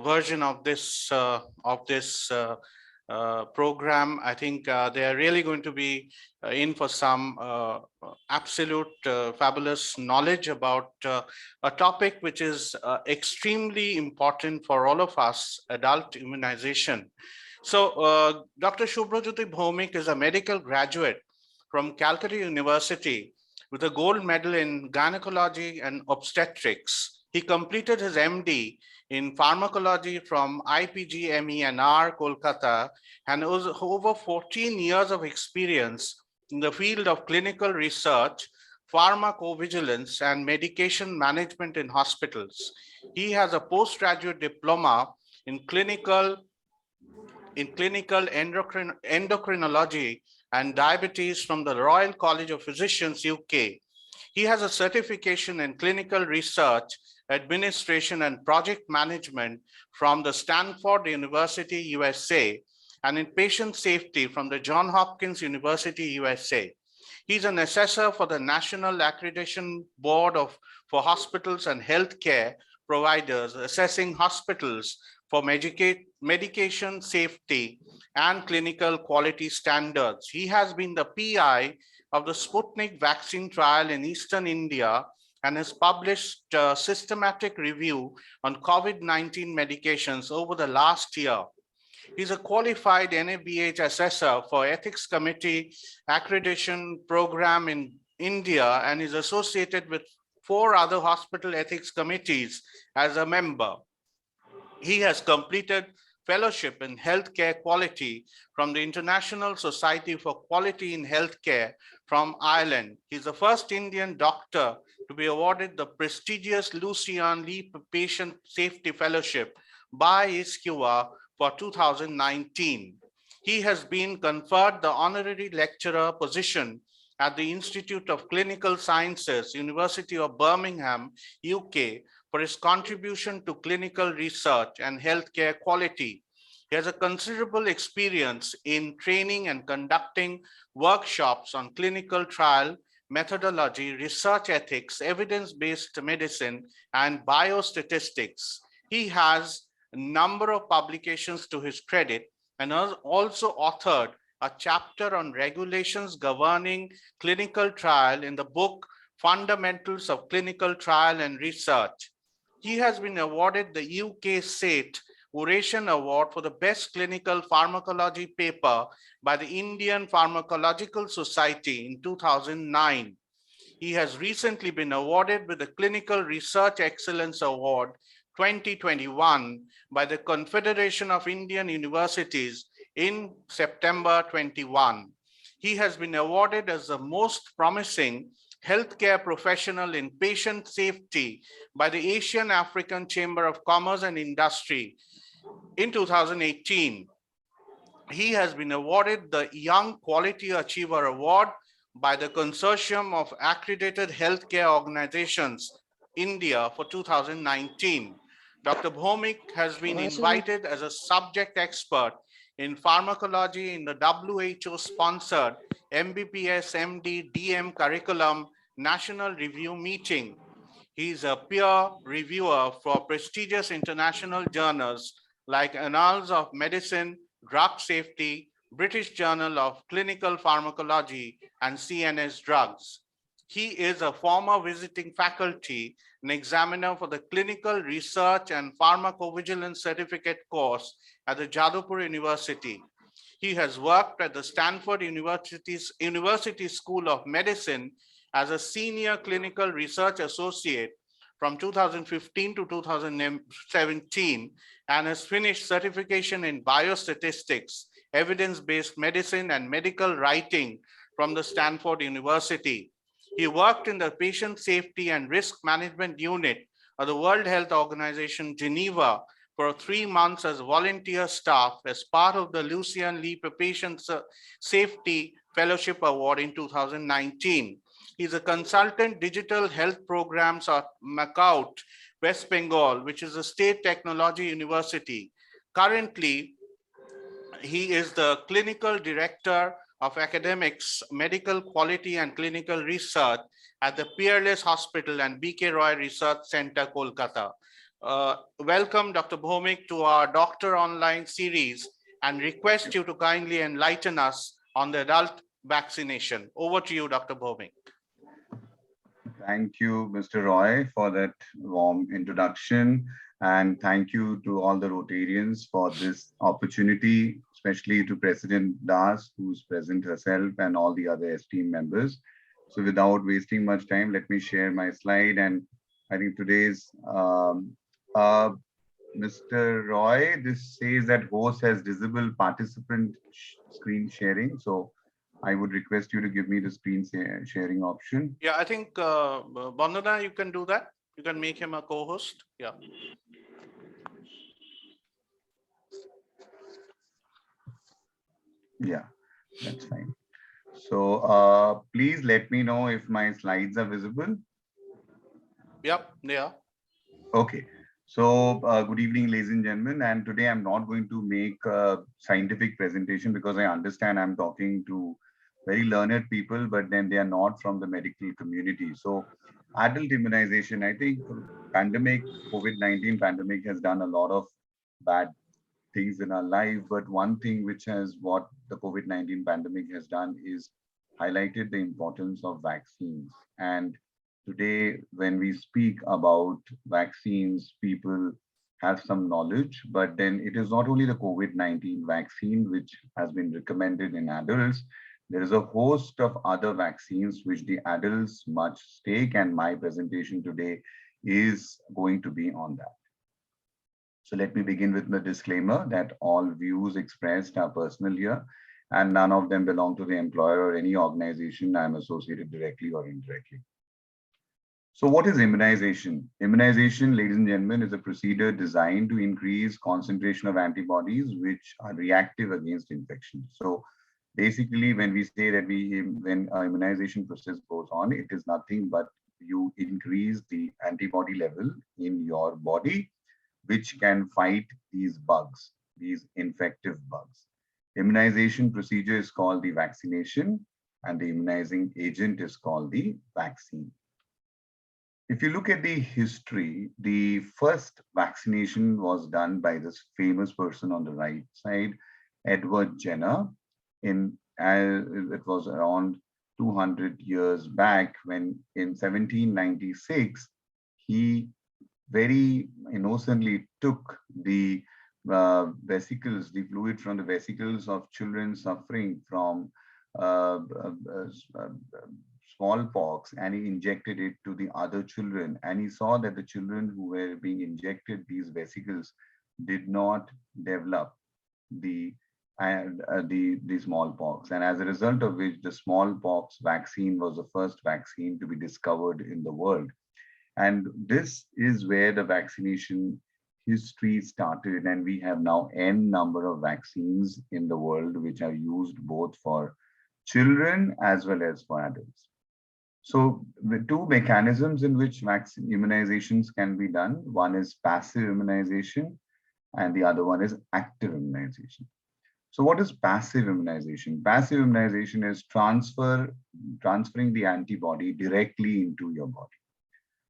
version of this program. I think they are really going to be in for some absolute fabulous knowledge about a topic which is extremely important for all of us: adult immunization. So, Dr. Shubhrajyoti Bhaumik is a medical graduate from Calcutta University with a gold medal in gynecology and obstetrics. He completed his MD in pharmacology from IPGMENR, Kolkata, and has over 14 years of experience in the field of clinical research, pharmacovigilance, and medication management in hospitals. He has a postgraduate diploma in clinical endocrinology and diabetes from the Royal College of Physicians, UK. He has a certification in clinical research, administration, and project management from the Stanford University, USA, and in patient safety from the Johns Hopkins University, USA. He's an assessor for the National Accreditation Board for Hospitals and Healthcare Providers, assessing hospitals for medication safety and clinical quality standards. He has been the PI of the Sputnik vaccine trial in Eastern India and has published a systematic review on COVID-19 medications over the last year. He's a qualified NABH assessor for Ethics Committee Accreditation Program in India and is associated with 4 other hospital ethics committees as a member. He has completed fellowship in healthcare quality from the International Society for Quality in Healthcare from Ireland. He's the first Indian doctor to be awarded the prestigious Lucian Leap Patient Safety Fellowship by ISQA for 2019. He has been conferred the honorary lecturer position at the Institute of Clinical Sciences, University of Birmingham, UK, for his contribution to clinical research and healthcare quality. He has a considerable experience in training and conducting workshops on clinical trial methodology, research ethics, evidence-based medicine, and biostatistics. He has a number of publications to his credit and has also authored a chapter on regulations governing clinical trial in the book Fundamentals of Clinical Trial and Research. He has been awarded the UK SATE Oration Award for the Best Clinical Pharmacology Paper by the Indian Pharmacological Society in 2009. He has recently been awarded with the Clinical Research Excellence Award 2021 by the Confederation of Indian Universities in September 21. He has been awarded as the most promising healthcare professional in patient safety by the Asian African Chamber of Commerce and Industry in 2018. He has been awarded the Young Quality Achiever Award by the Consortium of Accredited Healthcare Organizations, India, for 2019. Dr. Bhaumik has been invited as a subject expert in pharmacology in the WHO-sponsored MBBS MD DM curriculum national review meeting. He is a peer reviewer for prestigious international journals like Annals of Medicine, Drug Safety, British Journal of Clinical Pharmacology, and CNS Drugs. He is a former visiting faculty and examiner for the Clinical Research and Pharmacovigilance Certificate course at the Jadavpur University. He has worked at the Stanford University School of Medicine as a senior clinical research associate from 2015 to 2017 and has finished certification in biostatistics, evidence-based medicine, and medical writing from the Stanford University. He worked in the Patient Safety and Risk Management Unit of the World Health Organization, Geneva, for 3 months as volunteer staff as part of the Lucian Leap Patient Safety Fellowship Award in 2019. He's a consultant digital health programs at Macaut, West Bengal, which is a state technology university. Currently, he is the clinical director of academics, medical quality and clinical research at the Peerless Hospital and BK Roy Research Center, Kolkata. welcome Dr. Bhomik to our Doctor Online series and request you to kindly enlighten us on the adult vaccination. Over to you, Dr. Bhomik. Thank you, Mr. Roy, for that warm introduction. And thank you to all the Rotarians for this opportunity, especially to President Das, who's present herself, and all the other esteemed members. So without wasting much time, let me share my slide. And I think today's, Mr. Roy, this says that host has visible participant screen sharing. So I would request you to give me the screen sharing option. Yeah, I think Bandana, you can do that. You can make him a co-host. Yeah. Yeah, that's fine. So please let me know if my slides are visible. Yep, they are. Okay. So good evening, ladies and gentlemen. And today I'm not going to make a scientific presentation because I understand I'm talking to very learned people, but then they are not from the medical community. So adult immunization, I think pandemic, COVID-19 pandemic has done a lot of bad things in our life. But one thing which has what the COVID-19 pandemic has done is highlighted the importance of vaccines. And today, when we speak about vaccines, people have some knowledge, but then it is not only the COVID-19 vaccine which has been recommended in adults. There is a host of other vaccines which the adults must take, and my presentation today is going to be on that. So let me begin with the disclaimer that all views expressed are personal here, and none of them belong to the employer or any organization I am associated directly or indirectly. So what is immunization? Immunization, ladies and gentlemen, is a procedure designed to increase concentration of antibodies which are reactive against infection. So basically, when we say that when immunization process goes on, it is nothing but you increase the antibody level in your body, which can fight these bugs, these infective bugs. Immunization procedure is called the vaccination, and the immunizing agent is called the vaccine. If you look at the history, the first vaccination was done by this famous person on the right side, Edward Jenner, it was around 200 years back when in 1796, he very innocently took the vesicles, the fluid from the vesicles of children suffering from uh, uh, uh, smallpox, and he injected it to the other children. And he saw that the children who were being injected these vesicles did not develop the the smallpox, and as a result of which the smallpox vaccine was the first vaccine to be discovered in the world. And this is where the vaccination history started. And we have now n number of vaccines in the world which are used both for children as well as for adults. So the two mechanisms in which vaccine immunizations can be done, one is passive immunization and the other one is active immunization. So what is passive immunization? Passive immunization is transferring the antibody directly into your body.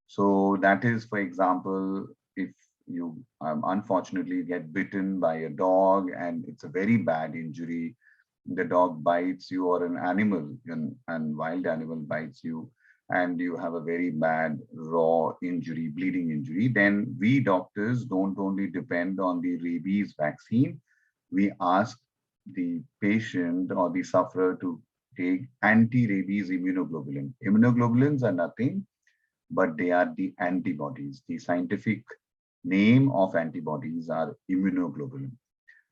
So that is, for example, if you unfortunately get bitten by a dog and it's a very bad injury, the dog bites you or an animal and wild animal bites you, and you have a very bad raw injury, bleeding injury, then we doctors don't only depend on the rabies vaccine, we ask the patient or the sufferer to take anti-rabies immunoglobulin. Immunoglobulins are nothing but they are the antibodies. The scientific name of antibodies are immunoglobulin.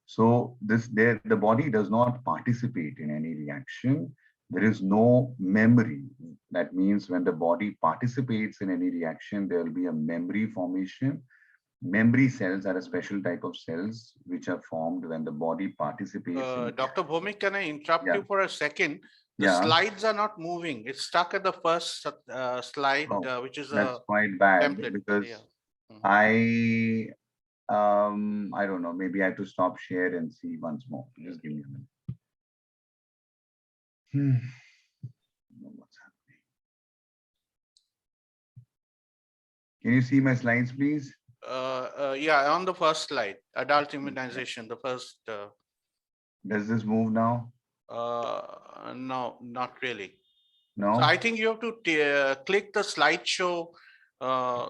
So the body does not participate in any reaction. There is no memory. That means when the body participates in any reaction, there will be a memory formation. Memory cells are a special type of cells which are formed when the body participates. Dr. Bhomik, can I interrupt you for a second? The Yeah. slides are not moving. It's stuck at the first slide, which is that's quite bad template. because I don't know, maybe I have to stop share and see once more. Just give me a minute. What's happening? Can you see my slides, please? Yeah, on the first slide, adult immunization, the first, Does this move now? no, not really. So No? I think you have to click the slideshow, Yeah.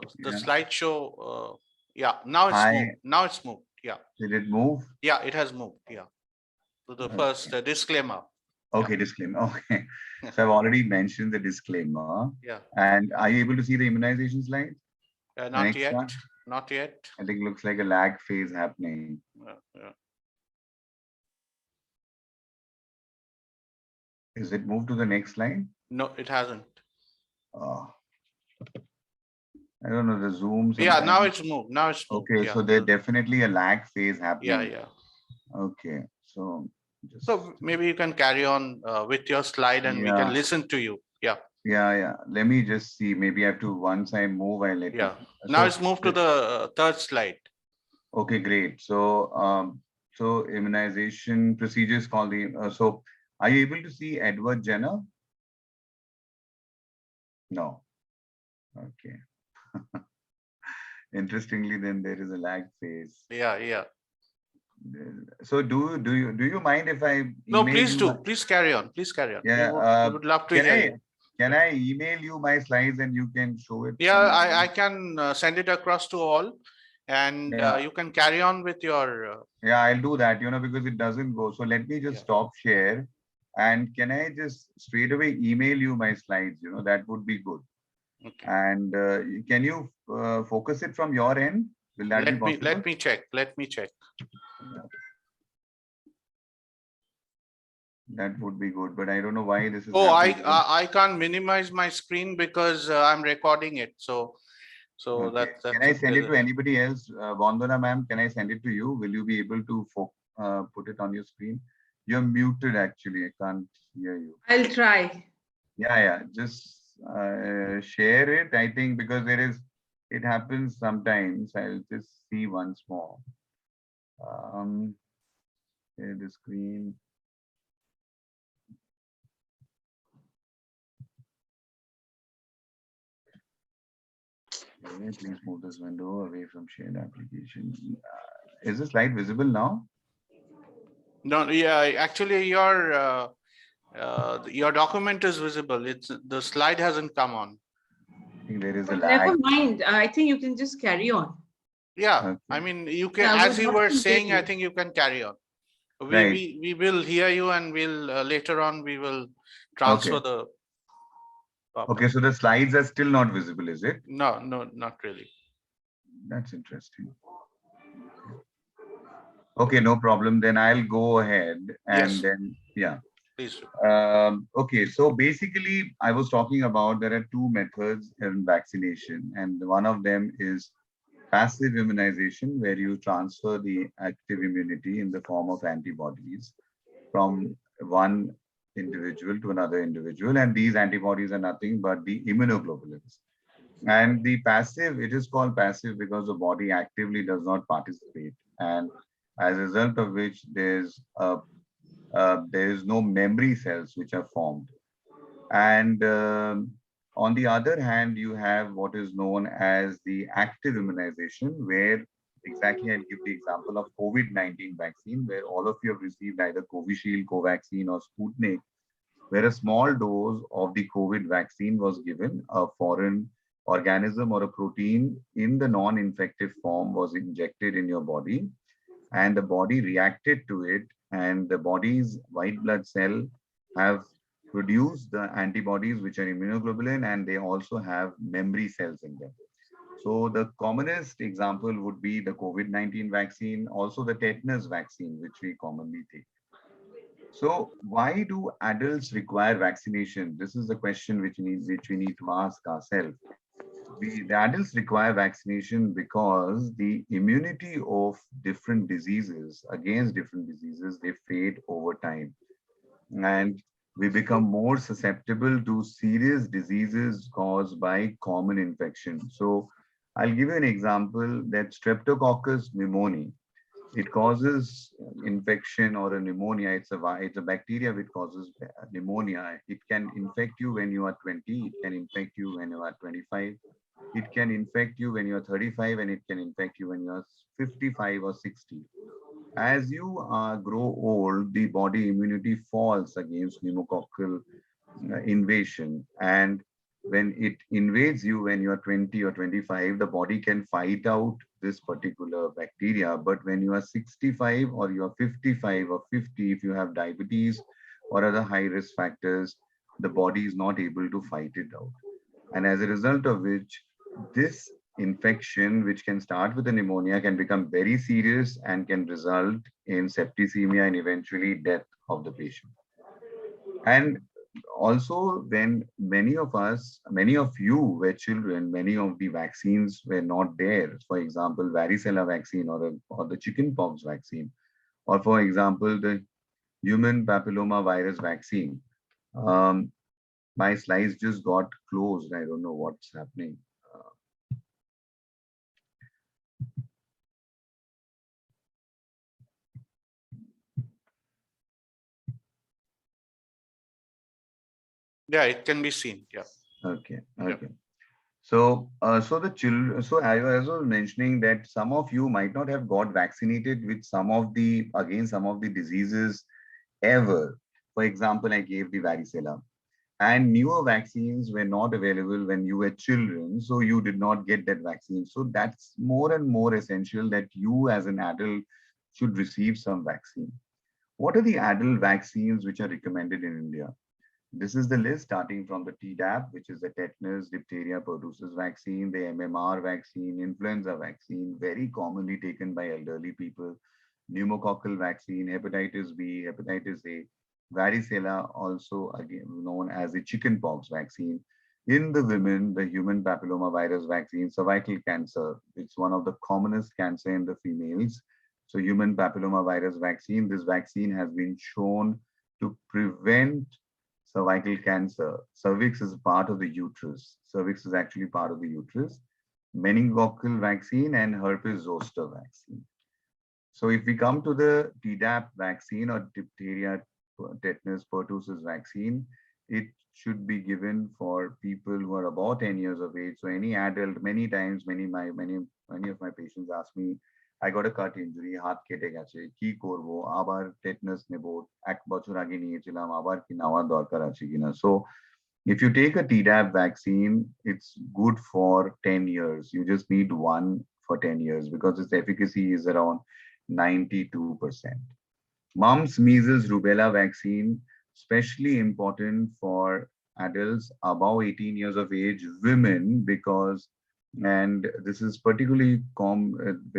yeah, now it's I, moved. Now it's moved. Yeah, did it move? yeah, it has moved. Yeah. So the first Okay. disclaimer. Okay, disclaimer. Okay. So I've already mentioned the disclaimer. Yeah, And are you able to see the immunization slide? The not next yet. one? Not yet. I think looks like a lag phase happening. Yeah. Is it moved to the next slide? No, it hasn't. Oh, I don't know, the Zoom Yeah, now sometimes. it's moved. Now it's moved. Okay, Yeah. so there's definitely a lag phase Yeah, happening. yeah. Okay, so just, So maybe you can carry on with your slide and we can yeah, listen to you. Yeah, yeah. Let me just see. Maybe I have to, once I move, I let you. yeah. Now it's moved to the- the third slide. okay, great. So immunization procedures called so are you able to see Edward Jenner? No. Okay. Interestingly, then there is a lag phase. Yeah, yeah. So do you mind if I No, email please you? do. Please carry on. Please carry on. Yeah. We would love to Can hear I you. can I email you my slides and you can show it? Yeah, From I can send it across to all and yeah, you can carry on with your, yeah, I'll do that. Because it doesn't go. So let me just yeah. stop share. And can I just straight away email you my slides? That would be good. Okay. And can you focus it from your end? Will that be possible? Let me check. Let me check. That would be good, but I don't know why this is Oh, happening. I can't minimize my screen because I'm recording it. So Okay. Can that's I a send it to there's anybody else? Vandana ma'am, can I send it to you? Will you be able to put it on your screen? You're muted actually. I can't hear you. I'll try. Yeah. Just share it. I think because it happens sometimes. I'll just see once more. Share the screen. Okay, please move this window away from shared application. Is the slide visible now? no, yeah, actually your document is visible. It's the slide hasn't come on. I think there is a But lag. never mind. I think you can just carry on. Yeah, I Okay. mean you can, Yeah, I as would you love were to hear saying, I you. think you can carry on. Right. We will hear you and we'll later on we will transfer Okay. the Okay, so the slides are still not visible, is it? No, not really. That's interesting. Okay, no problem. Then I'll go ahead and Yes. then, yeah. Please do. Okay, so basically, I was talking about there are two methods in vaccination, and one of them is passive immunization, where you transfer the active immunity in the form of antibodies from one individual to another individual, and these antibodies are nothing but the immunoglobulins. And the passive, it is called passive because the body actively does not participate, and as a result of which there is no memory cells which are formed. And on the other hand, you have what is known as the active immunization, where exactly I'll give the example of COVID-19 vaccine, where all of you have received either Covishield, Covaxin, or Sputnik, where a small dose of the COVID vaccine was given, a foreign organism or a protein in the non-infective form was injected in your body, and the body reacted to it, and the body's white blood cell have produced the antibodies which are immunoglobulin, and they also have memory cells in them. So the commonest example would be the COVID-19 vaccine, also the tetanus vaccine, which we commonly take. So why do adults require vaccination? This is the question which we need to ask ourselves. The adults require vaccination because the immunity of different diseases against different diseases, they fade over time. And we become more susceptible to serious diseases caused by common infection. So I'll give you an example that Streptococcus pneumoniae, it causes infection or a pneumonia. It's a bacteria which causes pneumonia. It can infect you when you are 20. It can infect you when you are 25. It can infect you when you're 35 and it can infect you when you're 55 or 60. As you grow old, the body immunity falls against pneumococcal invasion. And when it invades you when you're 20 or 25, the body can fight out this particular bacteria. But when you are 65 or you are 55 or 50, if you have diabetes or other high risk factors, the body is not able to fight it out. And as a result of which, this infection, which can start with a pneumonia, can become very serious and can result in septicemia and eventually death of the patient. And also, when many of us, many of you were children, many of the vaccines were not there. For example, varicella vaccine or the chickenpox vaccine, or for example, the human papilloma virus vaccine. Um, my slides just got closed. I don't know what's happening. Yeah, it can be seen. Yeah. Okay, Yeah. okay. So the children, so I was mentioning that some of you might not have got vaccinated with some of the, again, some of the diseases ever. For example, I gave the varicella, and newer vaccines were not available when you were children, so you did not get that vaccine. So that's more and more essential that you as an adult should receive some vaccine. What are the adult vaccines which are recommended in India? This is the list starting from the Tdap, which is the tetanus, diphtheria, pertussis vaccine, the MMR vaccine, influenza vaccine, very commonly taken by elderly people, pneumococcal vaccine, hepatitis B, hepatitis A, varicella, also again known as the chickenpox vaccine. In the women, the human papilloma virus vaccine, cervical cancer, it's one of the commonest cancer in the females. So human papilloma virus vaccine, this vaccine has been shown to prevent cervical cancer. Cervix is part of the uterus. Cervix is actually part of the uterus. Meningococcal vaccine and herpes zoster vaccine. So if we come to the Tdap vaccine or diphtheria, tetanus, pertussis vaccine, it should be given for people who are about 10 years of age. So any adult, many times, many of my patients ask me, I got a cut injury, হাত কেটে গেছে, কি করব, আবার tetanus নেব, এক বছর আগে নিয়েছিলাম, আবার কি নেওয়ার দরকার আছে কিনা. So if you take a Tdap vaccine, it's good for 10 years. You just need one for 10 years because its efficacy is around 92%. Mumps, measles, rubella vaccine, especially important for adults above 18 years of age, women, because, and this is particularly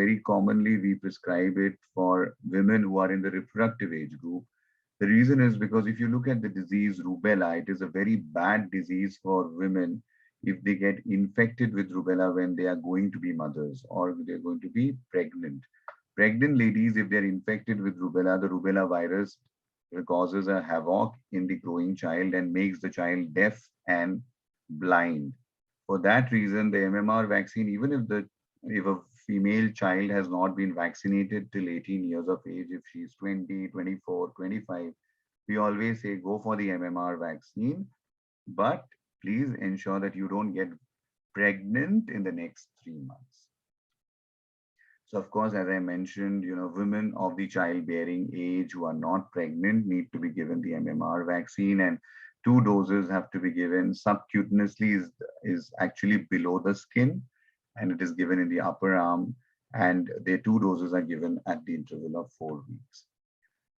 very commonly we prescribe it for women who are in the reproductive age group. The reason is because if you look at the disease rubella, it is a very bad disease for women if they get infected with rubella when they are going to be mothers or they're going to be pregnant. Pregnant ladies, if they're infected with rubella, the rubella virus causes a havoc in the growing child and makes the child deaf and blind. For that reason, the MMR vaccine, even if a female child has not been vaccinated till 18 years of age, if she's 20, 24, 25, we always say go for the MMR vaccine, but please ensure that you don't get pregnant in the next 3 months. So of course, as I mentioned, women of the childbearing age who are not pregnant need to be given the MMR vaccine, and 2 doses have to be given subcutaneously. Is actually below the skin, and it is given in the upper arm, and the 2 doses are given at the interval of 4 weeks.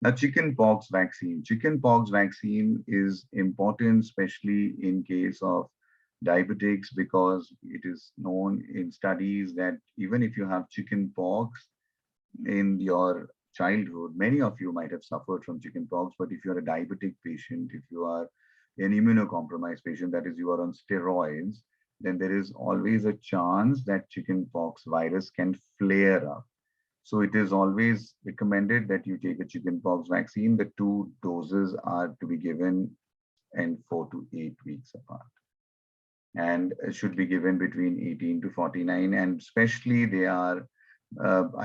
Now, chickenpox vaccine. Chickenpox vaccine is important, especially in case of diabetics, because it is known in studies that even if you have chickenpox in your childhood, many of you might have suffered from chickenpox, but if you're a diabetic patient, if you are an immunocompromised patient, that is, you are on steroids, then there is always a chance that chickenpox virus can flare up. So it is always recommended that you take a chickenpox vaccine. The 2 doses are to be given in 4 to 8 weeks apart, and should be given between 18 to 49. And especially they are,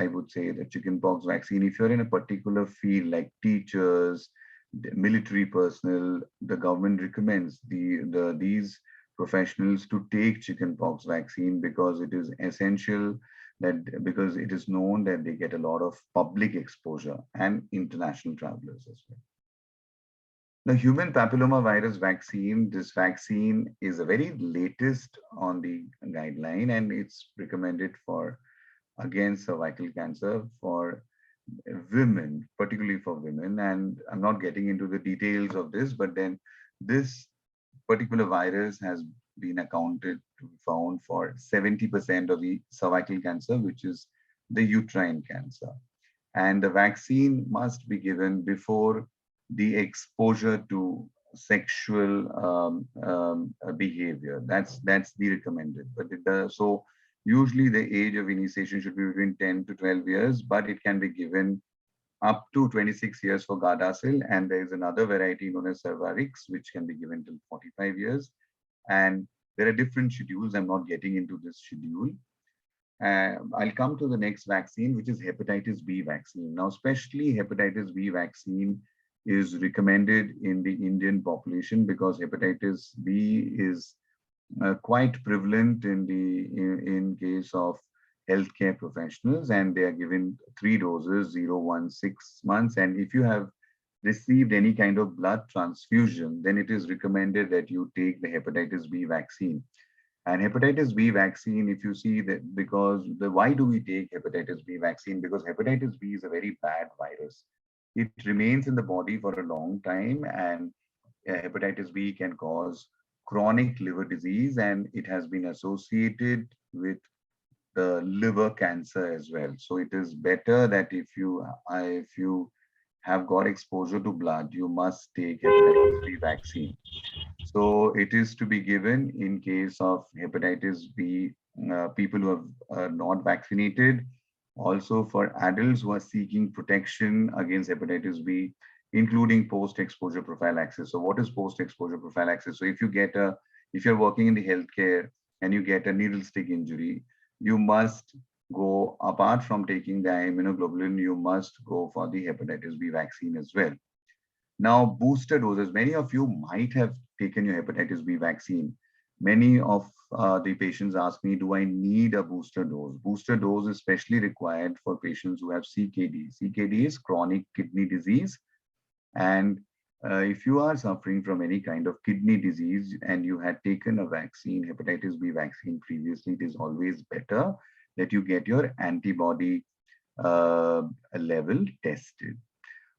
I would say, the chickenpox vaccine. If you're in a particular field like teachers, military personnel, the government recommends these professionals to take chickenpox vaccine because it is essential that because it is known that they get a lot of public exposure and international travelers as well. The human papillomavirus vaccine, this vaccine is the very latest on the guideline and it's recommended for against cervical cancer for women, particularly for women. And I'm not getting into the details of this, but then this particular virus has been accounted to be found for 70% of the cervical cancer, which is the uterine cancer. And the vaccine must be given before the exposure to sexual behavior. That's the recommended. But it does, so usually the age of initiation should be between 10 to 12 years, but it can be given up to 26 years for Gardasil, and there is another variety known as Cervarix, which can be given till 45 years. And there are different schedules. I'm not getting into this schedule. I'll come to the next vaccine, which is hepatitis B vaccine. Now, especially hepatitis B vaccine is recommended in the Indian population because hepatitis B is quite prevalent in case of healthcare professionals, and they are given 3 doses, 0, 1, 6 months. And if you have received any kind of blood transfusion, then it is recommended that you take the hepatitis B vaccine. And hepatitis B vaccine, if you see that, because why do we take hepatitis B vaccine? Because hepatitis B is a very bad virus. It remains in the body for a long time, and hepatitis B can cause chronic liver disease, and it has been associated with the liver cancer as well. So it is better that if you have got exposure to blood, you must take hepatitis B vaccine. So it is to be given in case of hepatitis B, people who are not vaccinated. Also for adults who are seeking protection against hepatitis B, including post-exposure prophylaxis. So what is post-exposure prophylaxis? So if you're working in the healthcare and you get a needle stick injury, you must go, apart from taking the immunoglobulin, you must go for the hepatitis B vaccine as well. Now, booster doses, many of you might have taken your hepatitis B vaccine. Many of the patients ask me, do I need a booster dose? Booster dose is especially required for patients who have CKD. CKD is chronic kidney disease. And if you are suffering from any kind of kidney disease and you had taken a vaccine, hepatitis B vaccine previously, it is always better that you get your antibody level tested.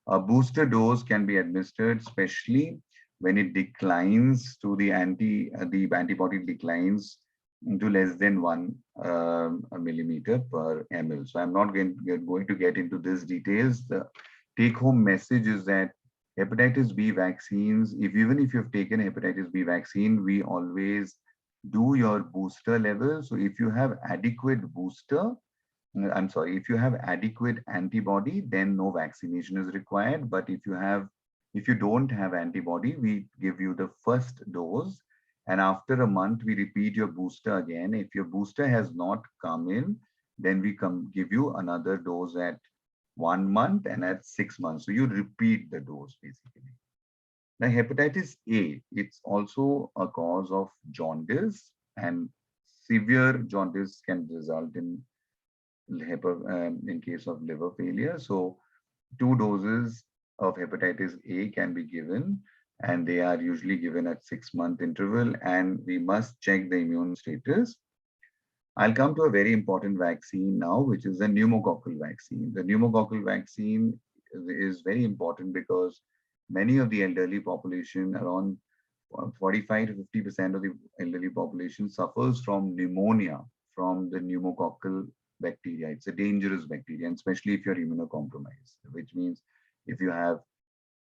A booster dose can be administered, especially when it declines to the antibody declines to less than 1 millimeter per ml. So I'm not going to get into these details. The take-home message is that hepatitis B vaccines, even if you've taken hepatitis B vaccine, we always do your booster level. So if you have adequate if you have adequate antibody, then no vaccination is required. But if you don't have antibody, we give you the first dose. And after a month, we repeat your booster again. If your booster has not come in, then we give you another dose at 1 month and at 6 months. So you repeat the dose basically. Now, hepatitis A, it's also a cause of jaundice, and severe jaundice can result in case of liver failure. So 2 doses of hepatitis A can be given, and they are usually given at 6-month interval, and we must check the immune status. I'll come to a very important vaccine now, which is the pneumococcal vaccine. The pneumococcal vaccine is very important because many of the elderly population, around 45 to 50% of the elderly population, suffers from pneumonia from the pneumococcal bacteria. It's a dangerous bacteria, and especially if you're immunocompromised, which means if you have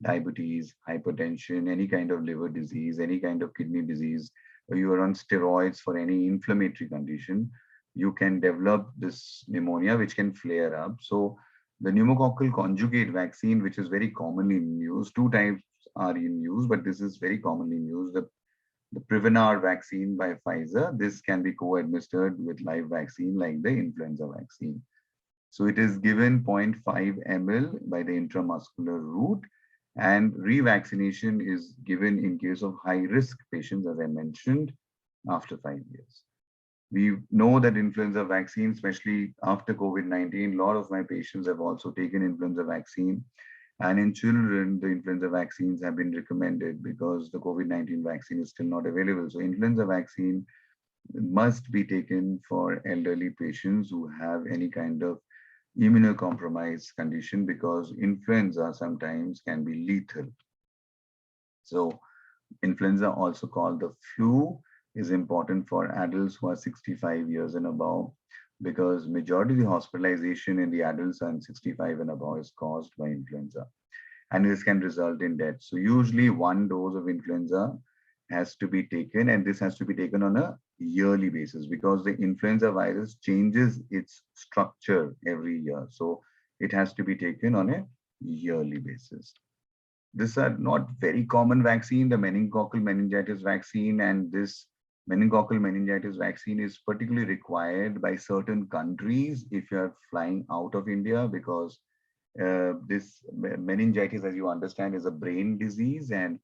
diabetes, hypertension, any kind of liver disease, any kind of kidney disease, or you are on steroids for any inflammatory condition, you can develop this pneumonia, which can flare up. So the pneumococcal conjugate vaccine, which is very commonly in use, 2 types are in use, but this is very commonly in use. The Prevnar vaccine by Pfizer, this can be co-administered with live vaccine like the influenza vaccine. So it is given 0.5 ml by the intramuscular route, and revaccination is given in case of high-risk patients, as I mentioned, after 5 years. We know that influenza vaccine, especially after COVID-19, a lot of my patients have also taken influenza vaccine. And in children, the influenza vaccines have been recommended because the COVID-19 vaccine is still not available. So influenza vaccine must be taken for elderly patients who have any kind of immunocompromised condition, because influenza sometimes can be lethal. So influenza, also called the flu, is important for adults who are 65 years and above, because majority of the hospitalization in the adults and 65 and above is caused by influenza, and this can result in death. So usually one dose of influenza has to be taken, and this has to be taken on a yearly basis because the influenza virus changes its structure every year. So it has to be taken on a yearly basis. These are not very common vaccine, the meningococcal meningitis vaccine, and this meningococcal meningitis vaccine is particularly required by certain countries if you are flying out of India, because this meningitis, as you understand, is a brain disease, and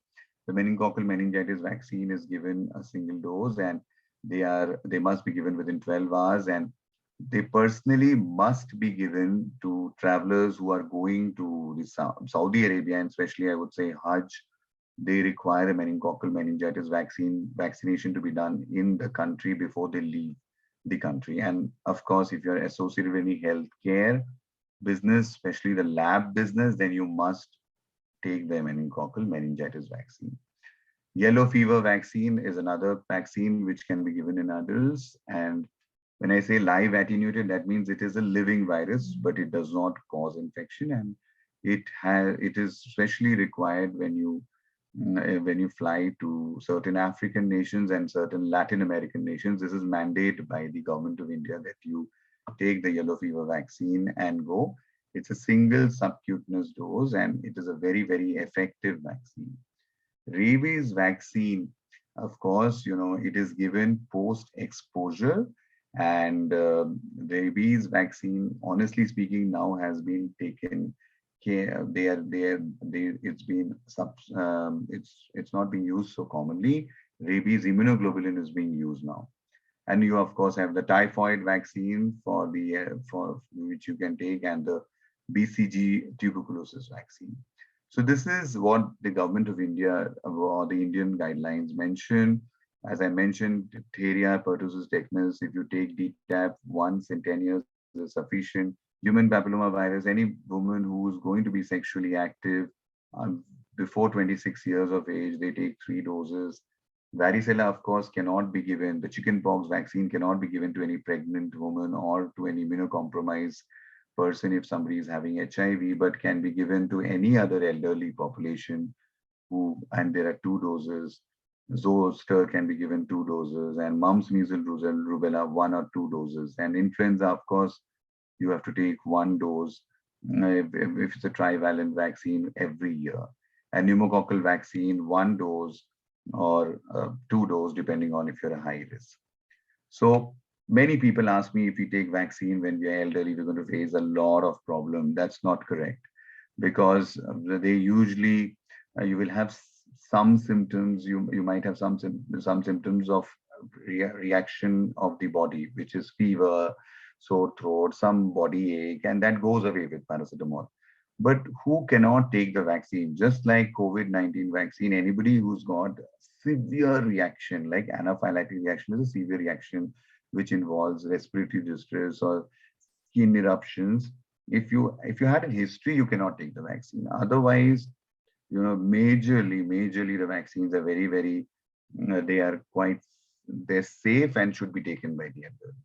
the meningococcal meningitis vaccine is given a single dose, and they must be given within 12 hours, and they personally must be given to travelers who are going to the Saudi Arabia, and especially I would say Hajj. They require a meningococcal meningitis vaccination to be done in the country before they leave the country. And of course, if you're associated with any healthcare business, especially the lab business, then you must take the meningococcal meningitis vaccine. Yellow fever vaccine is another vaccine which can be given in adults. And when I say live attenuated, that means it is a living virus, but it does not cause infection. And it is especially required when you fly to certain African nations and certain Latin American nations. This is mandated by the government of India that you take the yellow fever vaccine and go. It's a single subcutaneous dose, and it is a very, very effective vaccine. Rabies vaccine, of course, it is given post-exposure, and rabies vaccine, honestly speaking, now has been taken care. It's not being used so commonly. Rabies immunoglobulin is being used now. And you of course have the typhoid vaccine for which you can take, and the BCG tuberculosis vaccine. So this is what the government of India or the Indian guidelines mention. As I mentioned, diphtheria, pertussis, tetanus, if you take DTaP once in 10 years is sufficient. Human papillomavirus, any woman who is going to be sexually active before 26 years of age, they take 3 doses. Varicella, of course, cannot be given. The chickenpox vaccine cannot be given to any pregnant woman or to any immunocompromised person if somebody is having HIV, but can be given to any other elderly population and there are 2 doses. Zoster can be given 2 doses, and mumps, measles, rubella 1 or 2 doses. And influenza, of course, you have to take 1 dose if it's a trivalent vaccine every year. And pneumococcal vaccine, 1 dose or 2 doses, depending on if you're a high risk. So many people ask me, if we take vaccine when we are elderly, we're going to face a lot of problem. That's not correct, because they usually, you will have some symptoms. You might have some symptoms of reaction of the body, which is fever, sore throat, some body ache, and that goes away with paracetamol. But who cannot take the vaccine? Just like COVID-19 vaccine, anybody who's got severe reaction, like anaphylactic reaction is a severe reaction which involves respiratory distress or skin eruptions. If you had a history, you cannot take the vaccine. Otherwise, majorly the vaccines are very, very, they're safe and should be taken by the elderly.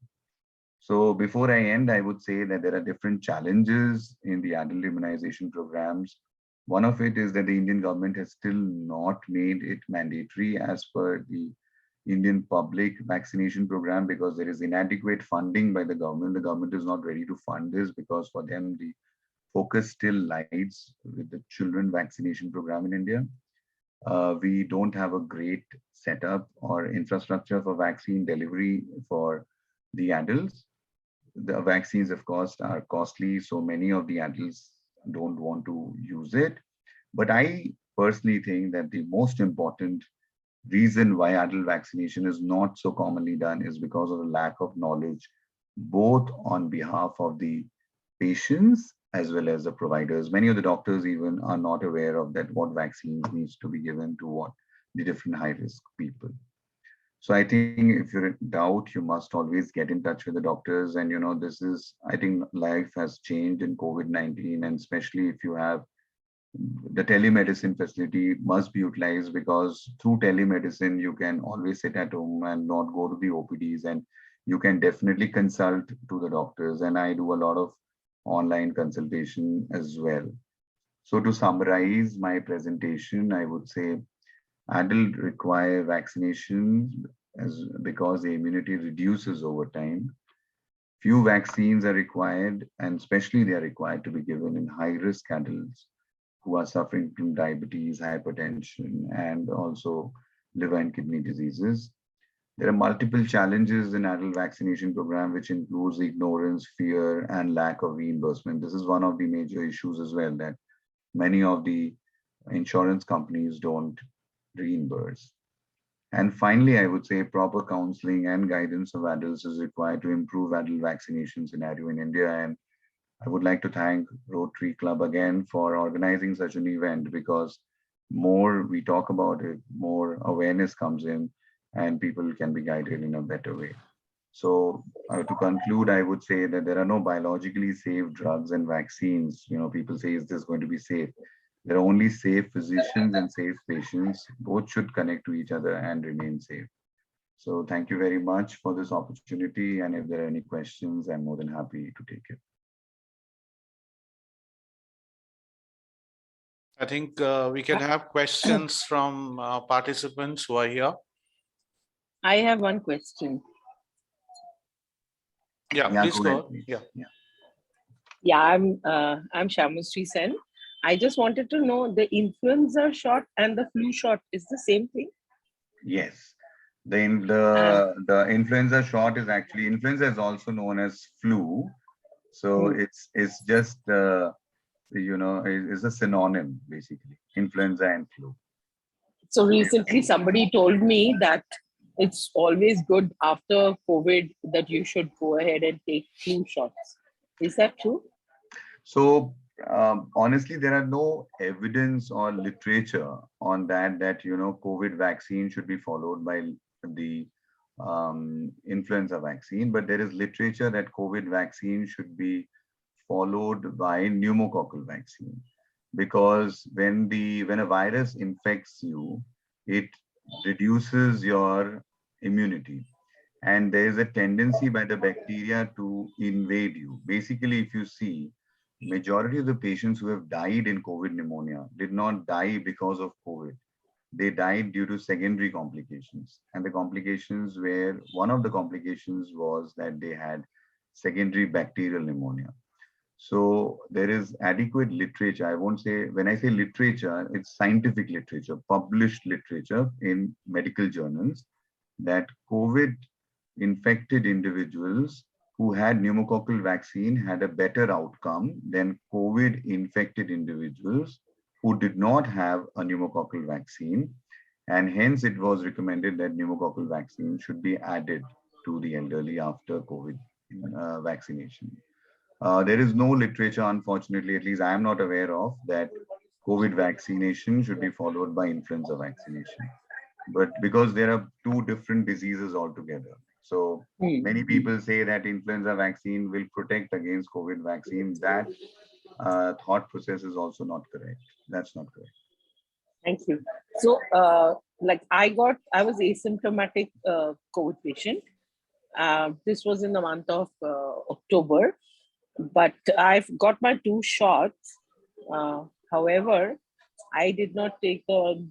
So before I end, I would say that there are different challenges in the adult immunization programs. One of it is that the Indian government has still not made it mandatory as per the Indian public vaccination program, because there is inadequate funding by the government. The government is not ready to fund this because for them, the focus still lies with the children vaccination program in India. We don't have a great setup or infrastructure for vaccine delivery for the adults. The vaccines, of course, are costly, so many of the adults don't want to use it. But I personally think that the most important reason why adult vaccination is not so commonly done is because of the lack of knowledge, both on behalf of the patients as well as the providers. Many of the doctors even are not aware of that, what vaccines needs to be given to what the different high risk people. So I think if you're in doubt, you must always get in touch with the doctors. And this is, I think life has changed in COVID-19, and especially if you have the telemedicine facility must be utilized, because through telemedicine, you can always sit at home and not go to the OPDs, and you can definitely consult to the doctors. And I do a lot of online consultation as well. So to summarize my presentation, I would say adults require vaccination because the immunity reduces over time. Few vaccines are required, and especially they are required to be given in high-risk adults who are suffering from diabetes, hypertension, and also liver and kidney diseases. There are multiple challenges in adult vaccination program, which includes ignorance, fear, and lack of reimbursement. This is one of the major issues as well, that many of the insurance companies don't reimburse. And finally, I would say proper counseling and guidance of adults is required to improve adult vaccination scenario in India. And I would like to thank Rotary Club again for organizing such an event, because more we talk about it, more awareness comes in and people can be guided in a better way. So to conclude, I would say that there are no biologically safe drugs and vaccines. People say, is this going to be safe? There are only safe physicians and safe patients. Both should connect to each other and remain safe. So thank you very much for this opportunity. And if there are any questions, I'm more than happy to take it. I think we can have questions from participants who are here. I have one question. Yeah, please go. Please. Yeah. Yeah, I'm Shamusri Sen. I just wanted to know, the influenza shot and the flu shot is the same thing? Yes. The influenza shot is actually, influenza is also known as flu. So it's just, is a synonym, basically, influenza and flu. So recently somebody told me that it's always good after COVID that you should go ahead and take flu shots. Is that true? So honestly, there are no evidence or literature on that COVID vaccine should be followed by the influenza vaccine, but there is literature that COVID vaccine should be followed by pneumococcal vaccine, because when a virus infects you, it reduces your immunity, and there is a tendency by the bacteria to invade you. Basically, if you see, majority of the patients who have died in COVID pneumonia did not die because of COVID. They died due to secondary complications. And the complications were, one of the complications was that they had secondary bacterial pneumonia. So there is adequate literature. I won't say, when I say literature, it's scientific literature, published literature in medical journals, that COVID infected individuals who had pneumococcal vaccine had a better outcome than COVID infected individuals who did not have a pneumococcal vaccine. And hence it was recommended that pneumococcal vaccine should be added to the elderly after COVID vaccination. There is no literature, unfortunately, at least I am not aware of, that COVID vaccination should be followed by influenza vaccination. But because there are two different diseases altogether. So many people say that influenza vaccine will protect against COVID vaccine. That thought process is also not correct. That's not correct. Thank you. So like I was asymptomatic COVID patient. This was in the month of October, but I've got my 2 shots. However, I did not take the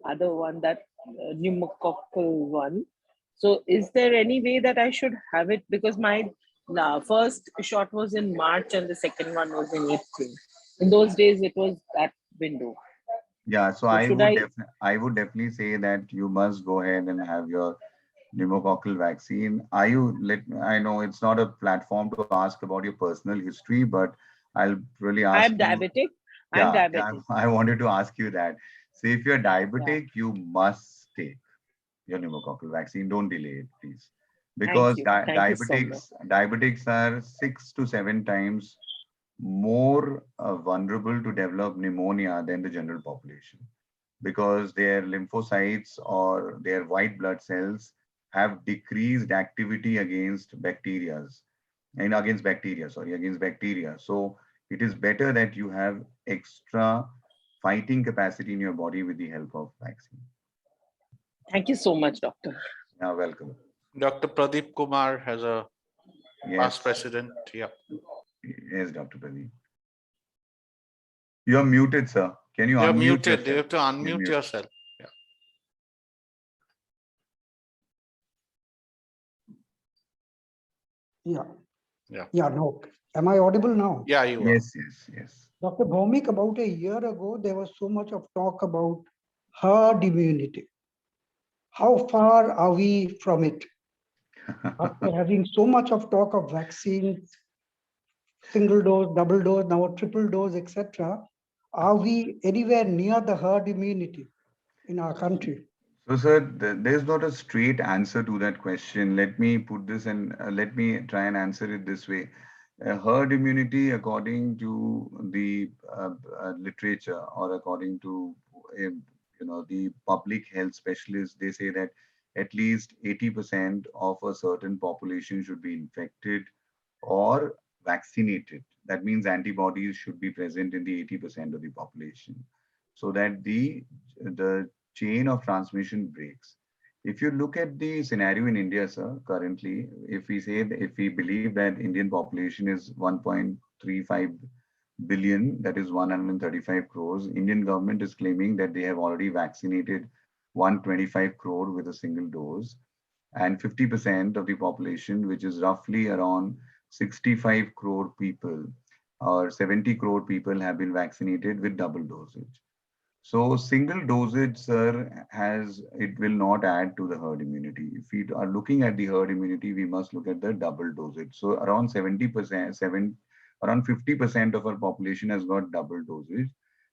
other one, that pneumococcal one. So is there any way that I should have it? Because my first shot was in March and the second one was in April. In those days, it was that window. Yeah, so I would definitely say that you must go ahead and have your pneumococcal vaccine. I know it's not a platform to ask about your personal history, but I'll really ask. I'm diabetic. I wanted to ask you that. So if you're diabetic, you must take your pneumococcal vaccine. Don't delay it, please. Thank Because you. Thank you so much. diabetics are 6 to 7 times more vulnerable to develop pneumonia than the general population, because their lymphocytes or their white blood cells have decreased activity against bacteria. So it is better that you have extra fighting capacity in your body with the help of vaccine. Thank you so much, doctor. You're welcome. Dr. Pradeep Kumar has a Yes, past president. Yeah. yes, Dr. Pradeep. You're muted, sir. Can you You're unmute muted. You yourself? have to unmute You're muted. yourself. Yeah. Yeah. Yeah, no. Am I audible now? Yeah, you are. Yes, yes, yes. Dr. Bhaumik, about a year ago, there was so much of talk about herd immunity. How far are we from it? After having so much of talk of vaccines, single dose, double dose, now triple dose, etc., are we anywhere near the herd immunity in our country? So, sir, there's not a straight answer to that question. Let me put this and let me try and answer it this way. Herd immunity, according to the literature or according to the public health specialists, they say that at least 80% of a certain population should be infected or vaccinated. That means antibodies should be present in the 80% of the population, so that the chain of transmission breaks. If you look at the scenario in India, sir, currently, if we believe that Indian population is 1.35 billion, that is 135 crores, Indian government is claiming that they have already vaccinated 125 crore with a single dose, and 50% of the population, which is roughly around 65 crore people or 70 crore people, have been vaccinated with double dosage. So single dosage, sir, it will not add to the herd immunity. If we are looking at the herd immunity, we must look at the double dosage. So around 70%, around 50% of our population has got double dosage.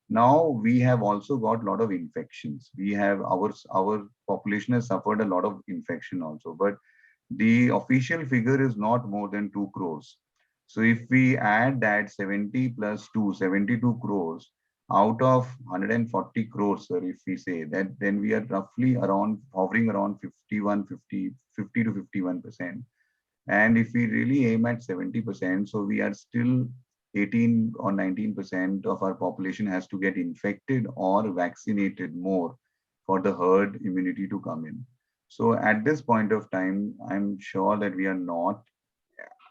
Now we have also got a lot of infections. We have our population has suffered a lot of infection also, but the official figure is not more than 2 crores. So if we add that 70 plus 2, 72 crores, out of 140 crores, sir, if we say that, then we are roughly around hovering around 50 to 51%. And if we really aim at 70%, so we are still 18 or 19% of our population has to get infected or vaccinated more for the herd immunity to come in. So at this point of time, I'm sure that we are not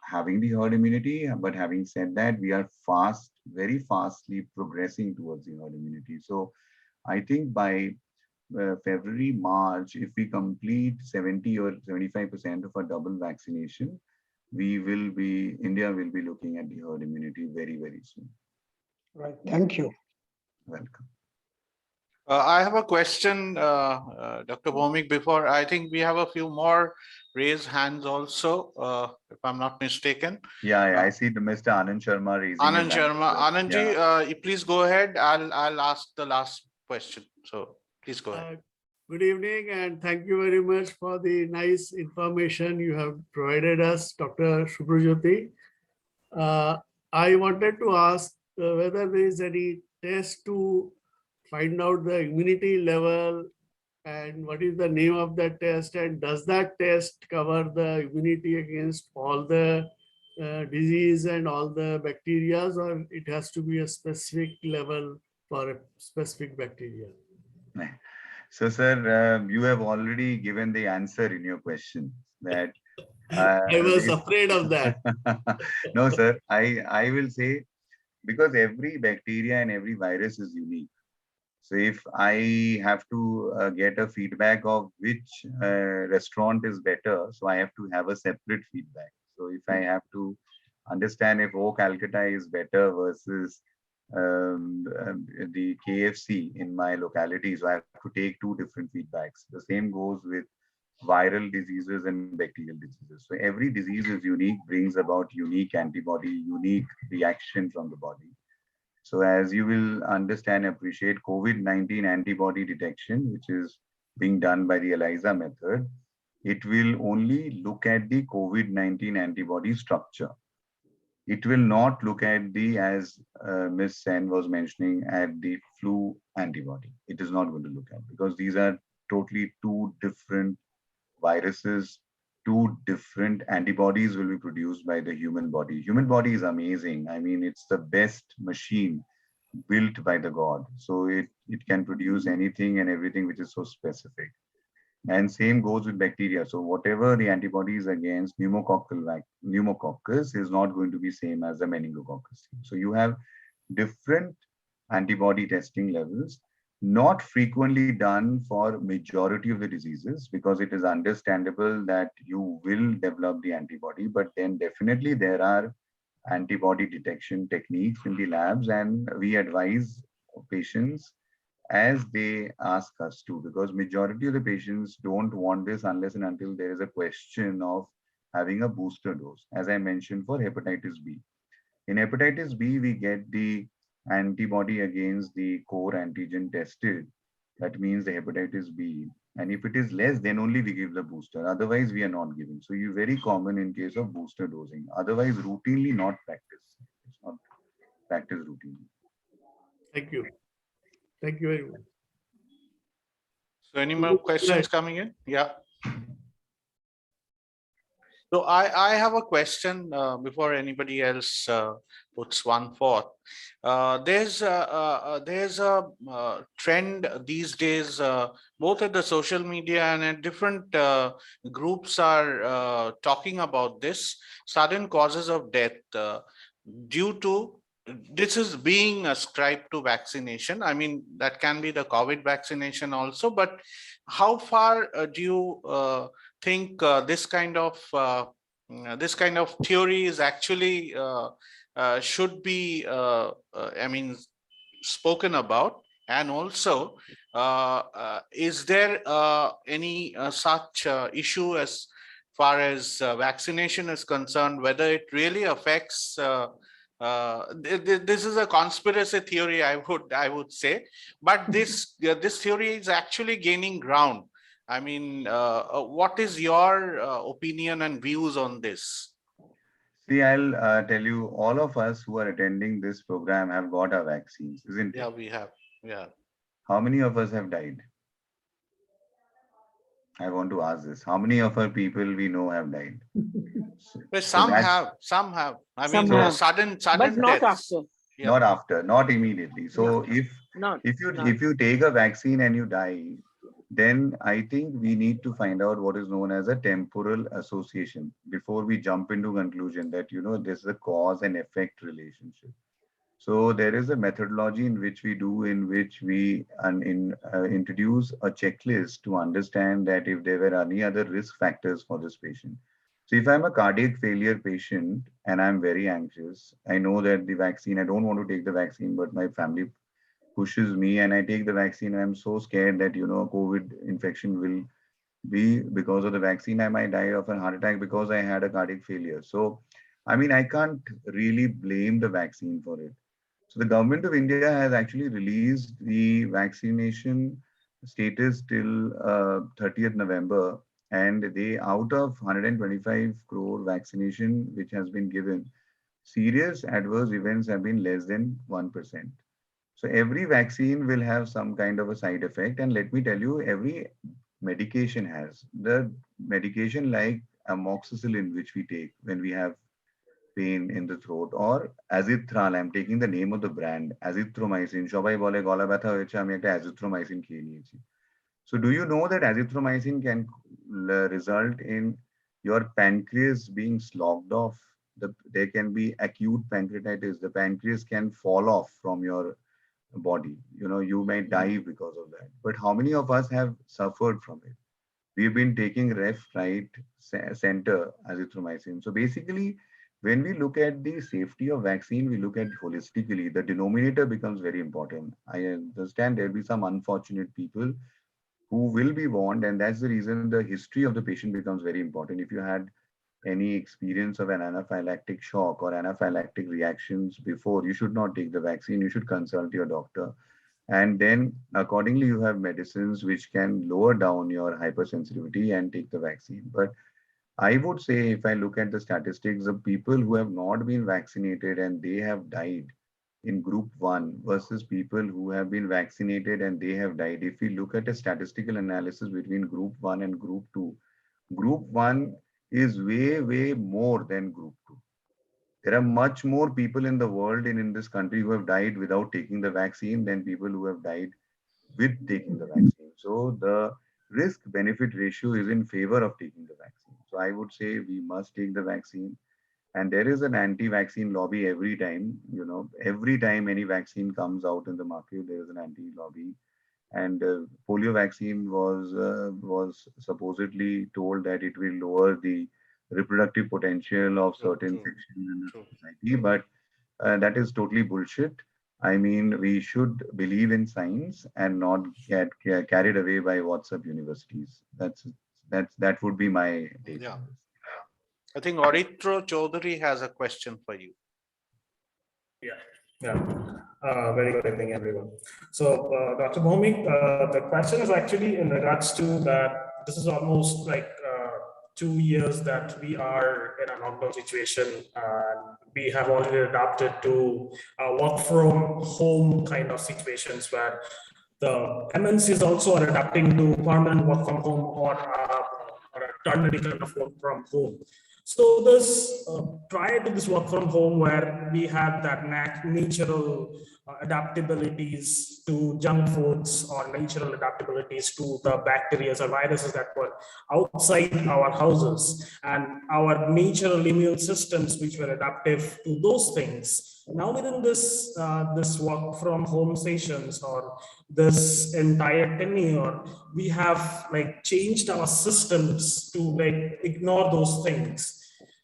having the herd immunity, but having said that, we are very fastly progressing towards the herd immunity. So I think by February, March, if we complete 70 or 75% of our double vaccination, India will be looking at the herd immunity very, very soon. Right. Thank you. Welcome. I have a question, Dr. Bhaumik, before. I think we have a few more raised hands also, if I'm not mistaken. Yeah, I see the Mr. Anand Sharma raising his Anand hand. Sharma. Anandji, Yeah. please go ahead. I'll ask the last question. So please go ahead. Good evening, and thank you very much for the nice information you have provided us, Dr. Subhrajyoti. I wanted to ask whether there is any test to find out the immunity level, and what is the name of that test, and does that test cover the immunity against all the disease and all the bacteria, or it has to be a specific level for a specific bacteria? So, sir, you have already given the answer in your question that I was afraid of that. No, sir, I will say, because every bacteria and every virus is unique. So if I have to get a feedback of which restaurant is better, so I have to have a separate feedback. So if I have to understand if O Calcutta is better versus the KFC in my locality, so I have to take two different feedbacks. The same goes with viral diseases and bacterial diseases. So every disease is unique, brings about unique antibody, unique reaction from the body. So as you will understand, appreciate, COVID-19 antibody detection, which is being done by the ELISA method, it will only look at the COVID-19 antibody structure. It will not look at the, as Ms. Sen was mentioning, at the flu antibody. It is not going to look at, because these are totally two different viruses, two different antibodies will be produced by the human body. Human body is amazing. I mean, it's the best machine built by the God. So it can produce anything and everything which is so specific. And same goes with bacteria. So whatever the antibodies against pneumococcus is not going to be same as the meningococcus. So you have different antibody testing levels, not frequently done for majority of the diseases, because it is understandable that you will develop the antibody, but then definitely there are antibody detection techniques in the labs, and we advise patients as they ask us to, because majority of the patients don't want this unless and until there is a question of having a booster dose, as I mentioned for hepatitis B. In hepatitis B, we get the antibody against the core antigen tested. That means the hepatitis B. And if it is less, then only we give the booster. Otherwise, we are not giving. So you very common in case of booster dosing. Otherwise, routinely not practice. It's not practice routinely. Thank you. Thank you very much. So any more questions coming in? Yeah. So I have a question before anybody else puts one forth. There's a trend these days, both at the social media and at different groups are talking about this sudden causes of death due to, this is being ascribed to vaccination. I mean, that can be the COVID vaccination also, but how far do you think this kind of theory is actually should be I mean, spoken about? And also, is there any such issue as far as vaccination is concerned, whether it really affects this is a conspiracy theory, I would say, but this theory is actually gaining ground. I mean, what is your opinion and views on this? See, I'll tell you, all of us who are attending this program have got our vaccines, isn't it? Yeah, we have. Yeah. How many of us have died? I want to ask this. How many of our people we know have died? Well, some have. I Some mean, have. sudden But not deaths. after. Yeah. Not after, not immediately. So Not. if you take a vaccine and you die, then I think we need to find out what is known as a temporal association before we jump into conclusion that, you know, there's a cause and effect relationship. So there is a methodology in which we introduce a checklist to understand that if there were any other risk factors for this patient. So if I'm a cardiac failure patient and I'm very anxious, I know that the vaccine, I don't want to take the vaccine, but my family pushes me and I take the vaccine. I'm so scared that, you know, COVID infection will be because of the vaccine. I might die of a heart attack because I had a cardiac failure. So, I mean, I can't really blame the vaccine for it. So the government of India has actually released the vaccination status till 30th November. And they, out of 125 crore vaccination which has been given, serious adverse events have been less than 1%. So every vaccine will have some kind of a side effect. And let me tell you, every medication has. The medication like amoxicillin, which we take when we have pain in the throat, or azithral, I'm taking the name of the brand, azithromycin. Shobai bole gola ব্যথা হয়েছে, আমি একটা azithromycin খেয়ে নিয়েছি. So do you know that azithromycin can result in your pancreas being sloughed off? There can be acute pancreatitis. The pancreas can fall off from your body. You know, you may die because of that. But how many of us have suffered from it? We've been taking left, right, center azithromycin. So basically, when we look at the safety of vaccine, we look at holistically. The denominator becomes very important. I understand there'll be some unfortunate people who will be warned, and that's the reason the history of the patient becomes very important. If you had any experience of an anaphylactic shock or anaphylactic reactions before, you should not take the vaccine. You should consult your doctor. And then accordingly, you have medicines which can lower down your hypersensitivity and take the vaccine. But I would say, if I look at the statistics of people who have not been vaccinated and they have died in group 1 versus people who have been vaccinated and they have died, if we look at a statistical analysis between group 1 and group 2, group 1 is way more than group 2. There are much more people in the world and in this country who have died without taking the vaccine than people who have died with taking the vaccine. So the risk benefit ratio is in favor of taking the vaccine. So I would say we must take the vaccine. And there is an anti-vaccine lobby every time, every time any vaccine comes out in the market, there is an anti-lobby. And polio vaccine was supposedly told that it will lower the reproductive potential of certain True. sections in the True. society, but that is totally bullshit. I mean, we should believe in science and not get carried away by WhatsApp universities. That would be my take Yeah. on this. I think Aritro Chaudhary has a question for you. Yeah. Very good evening, everyone. So, Dr. Bhomik, the question is actually in regards to that this is almost like 2 years that we are in a lockdown situation. We have already adapted to work from home kind of situations where the MNCs also are adapting to permanent work from home or a ternary kind of work from home. So this prior to this work from home, where we have that natural adaptabilities to junk foods or natural adaptabilities to the bacteria or viruses that were outside our houses, and our natural immune systems which were adaptive to those things. Now within this this work from home sessions or this entire tenure, we have like changed our systems to like ignore those things.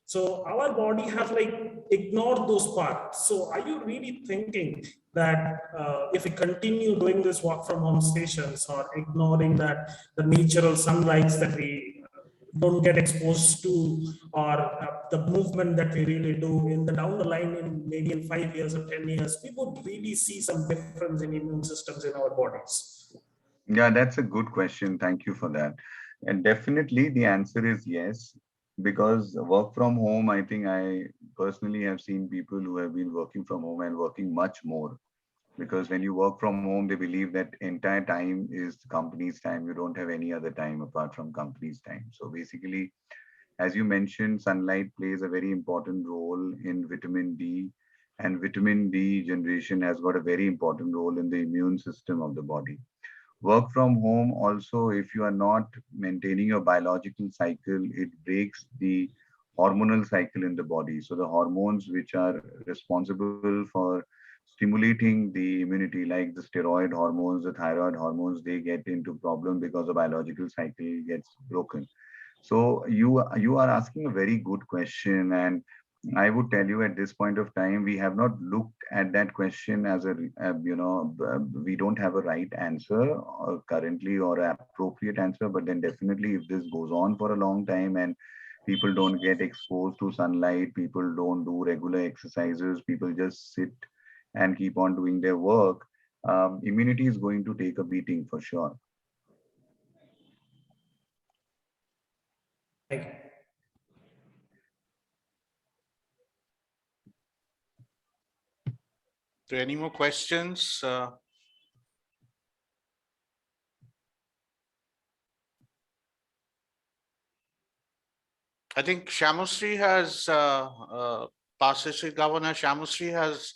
So our body has like ignored those parts. So are you really thinking that if we continue doing this work from home stations or ignoring that the natural sunlights that we don't get exposed to, or the movement that we really do in the down the line in maybe in 5 years or 10 years, we would really see some difference in immune systems in our bodies? Yeah, that's a good question. Thank you for that. And definitely the answer is yes, because work from home, I think I personally have seen people who have been working from home and working much more. Because when you work from home, they believe that entire time is the company's time. You don't have any other time apart from company's time. So basically, as you mentioned, sunlight plays a very important role in vitamin D, and vitamin D generation has got a very important role in the immune system of the body. Work from home also, if you are not maintaining your biological cycle, it breaks the hormonal cycle in the body. So the hormones which are responsible for stimulating the immunity, like the steroid hormones, the thyroid hormones, they get into problem because the biological cycle gets broken. So you are asking a very good question, and I would tell you at this point of time, we have not looked at that question as we don't have a right answer currently or an appropriate answer. But then definitely, if this goes on for a long time and people don't get exposed to sunlight, people don't do regular exercises, people just sit and keep on doing their work, immunity is going to take a beating for sure. Thank you. Do any more questions? I think Shamusri has, Pasisri Governor Shamusri has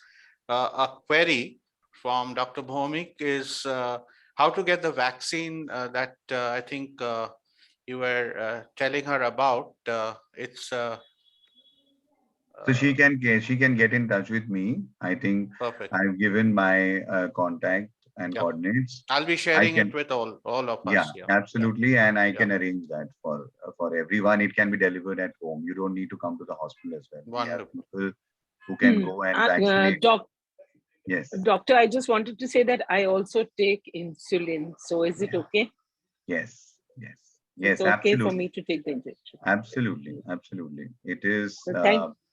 a query from Dr. Bhomik is how to get the vaccine that I think you were telling her about. It's So she can get in touch with me. I think perfect. I've given my contact and Yeah. coordinates. I'll be sharing it with all of Yeah, us. Yeah, absolutely, and I Yeah. can arrange that for everyone. It can be delivered at home. You don't need to come to the hospital as well. We have Wonderful. people who can go and vaccinate. Yes, Doctor, I just wanted to say that I also take insulin. So is it Yeah. okay? yes, yes, It's yes, okay for absolutely, me to take the injection. absolutely, absolutely. It is. So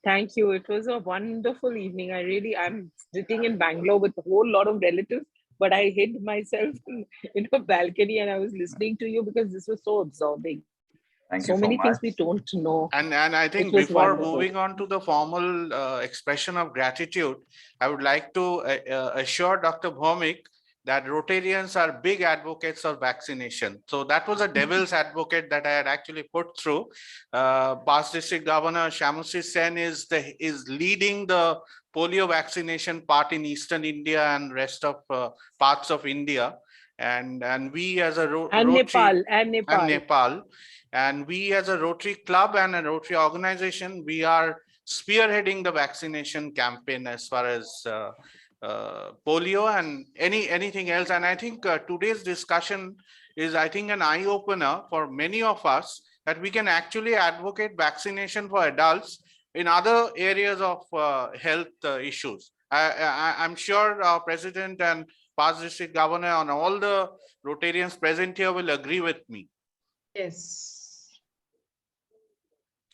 thank you. It was a wonderful evening. I'm sitting in Bangalore with a whole lot of relatives. but I hid myself in a balcony and I was listening to you because this was so absorbing. Thank So you so many things much. we don't know. And I It think was before wonderful. moving on to the formal expression of gratitude, I would like to assure Dr. Bhomik that Rotarians are big advocates of vaccination. So that was a devil's advocate that I had actually put through. Past District Governor Shyamasi Sen is leading the polio vaccination part in Eastern India and rest of parts of India. And we as a And Rotary Nepal. and Nepal. And we as a Rotary Club and a Rotary organization, we are spearheading the vaccination campaign as far as polio and anything else. And I think today's discussion is, I think, an eye opener for many of us that we can actually advocate vaccination for adults in other areas of health issues. I'm sure our president and past district governor and all the Rotarians present here will agree with me. Yes.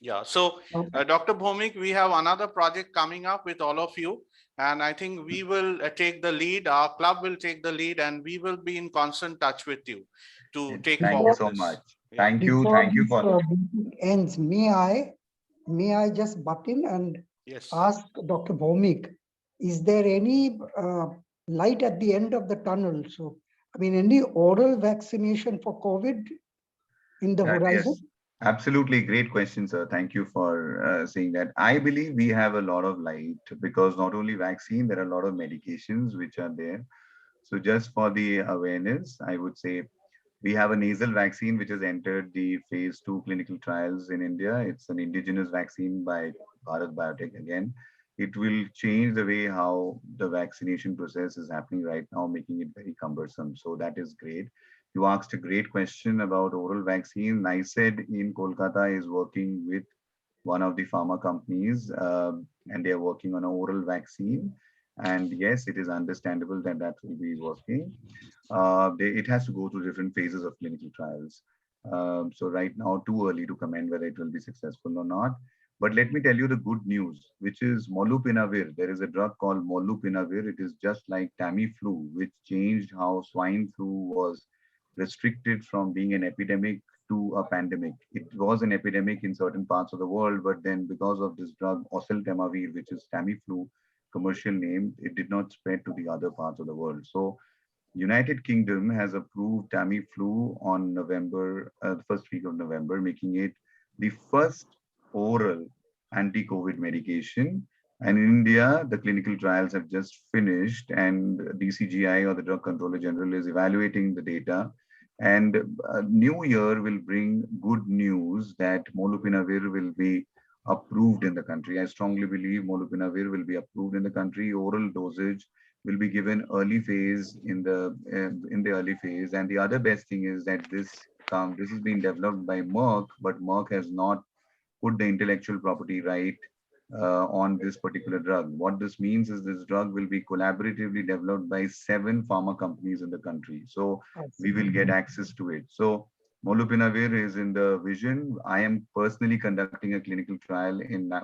Yeah, so Dr. Bhomik, we have another project coming up with all of you, and I think we will take the lead. Our club will take the lead, and we will be in constant touch with you to take Thank you forward so this. much. Yeah. Thank you. Before Thank you this for. meeting ends, may I just butt in and Yes. ask Dr. Bhomik, is there any light at the end of the tunnel? So, I mean, any oral vaccination for COVID in the horizon? Yes, absolutely. Great question, sir. Thank you for saying that. I believe we have a lot of light because not only vaccine, there are a lot of medications which are there. So just for the awareness, I would say we have a nasal vaccine which has entered the phase 2 clinical trials in India. It's an indigenous vaccine by Bharat Biotech again. It will change the way how the vaccination process is happening right now, making it very cumbersome. So that is great. You asked a great question about oral vaccine. NICED in Kolkata is working with one of the pharma companies, and they are working on an oral vaccine. And yes, it is understandable that that will be working. It has to go through different phases of clinical trials. So right now, too early to comment whether it will be successful or not. But let me tell you the good news, which is molnupiravir. There is a drug called molnupiravir. It is just like Tamiflu, which changed how swine flu was restricted from being an epidemic to a pandemic. It was an epidemic in certain parts of the world, but then because of this drug, oseltamivir, which is Tamiflu, commercial name, it did not spread to the other parts of the world. So United Kingdom has approved Tamiflu on the first week of November, making it the first oral anti-COVID medication. And in India, the clinical trials have just finished, and DCGI, or the Drug Controller General, is evaluating the data. And New Year will bring good news that molnupiravir will be approved in the country. I strongly believe molnupiravir will be approved in the country. Oral dosage will be given early phase in the early phase. And the other best thing is that this is being developed by Merck, but Merck has not put the intellectual property right on this particular drug. What this means is this drug will be collaboratively developed by 7 pharma companies in the country. So we will get access to it. So molnupiravir is in the vision. I am personally conducting a clinical trial